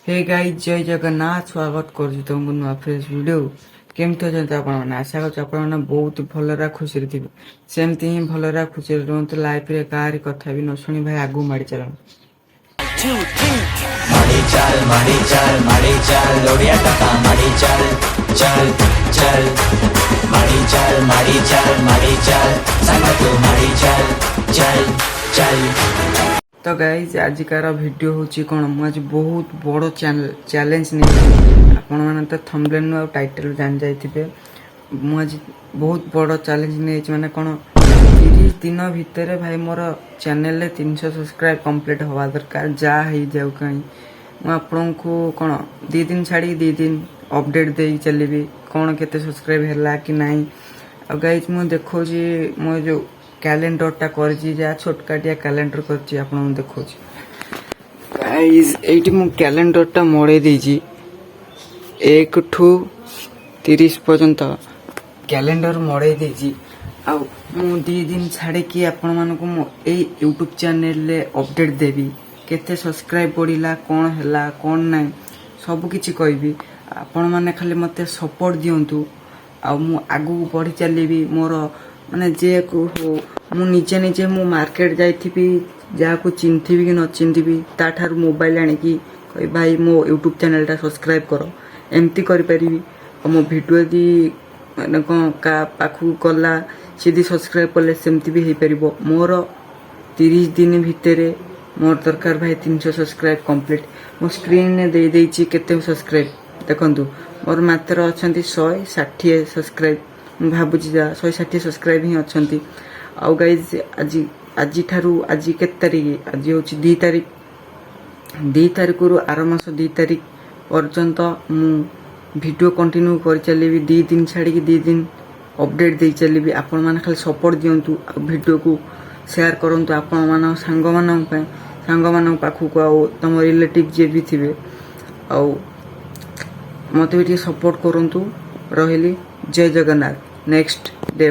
hey guys जय जगन्नाथ स्वागत करुछु तुमको नुआ फ्रेश वीडियो केमती अछंती आपण माने आशा करछु आपण माने बहुत भलरा खुशी रे थिबे सेमती ही भलरा खुशी रे रहंतु लाइफ रे कारी कथा भी न सुनी भाई आगु माडी चलन माड़ी चल लोडिया टका माड़ी चल चल चल माड़ी चल संग तू माड़ी चल चल तो गाइज आजिकार वीडियो होची कोन मु आज बहुत बड़ चैलेंज नहीं आपण माने तो थंबनेल और टाइटल जान जाइथिबे मु आज बहुत बड़ चैलेंज नहीं माने कोन 30 दिन भितर भाई मोर चैनल रे 300 सब्सक्राइब कंप्लीट होवा दरकार जा ही जाऊ कहीं मु आपन को कोन 2 दिन छाड़ी 2 दिन अपडेट देई चलीबी कोन केते सब्सक्राइब हैला कि नहीं अब गाइज मु देखो जी मो जो कैलेंडर टा करजी जा छोटकाटिया कैलेंडर करची आपन देखो छी गाइस एटी मु कैलेंडर टा मोड़े देजी 1 ठू 30 पर्यंत कैलेंडर मोड़े देजी आ मु 2 दिन छाड़े कि आपन मान को मु ए YouTube चैनल रे अपडेट देबी केते सब्सक्राइब पड़िला कोन हैला कोन नै सब किछि कहबी आपन माने खाली मते सपोर्ट दियंतु आ मु आगु बढ़ी चलीबी मोर माने जे को मु निजे निजे मु मार्केट जाइथिबी जा को चिन्थिबी कि न चिन्थिबी ता ठार मोबाइल आनी कि कहि भाई मो YouTube चैनल टा सब्सक्राइब करो एमती करि परिबी और मो वीडियो दी माने को का पाखु कला सीधी सब्सक्राइब करले सेमती भी हे परिबो मोर 30 दिन भितरे मोर दरकार भाई 300 सब्सक्राइब कंप्लीट मो स्क्रीन ने दे देछि केते सब्सक्राइब देखंतु मोर मात्र अछंती 160 सब्सक्राइब भाबुची जा 160 सब्सक्राइब ही अछंती आ गाइज आज ठारू आज के तारीख आज होची 2 तारीख रु आर मास 2 तारीख पर्यंत मु वीडियो कंटिन्यू कर चलीबी 2 दिन छाड़ी 2 दिन अपडेट दे चलीबी आपण माने खाली सपोर्ट दियंतु वीडियो को शेयर करंतु आपण माने सांग मानन पाखु को आ तम रिलेटिव जे भी थिबे आ मते भी सपोर्ट करंतु रहिली जय जगन्नाथ नेक्स्ट डे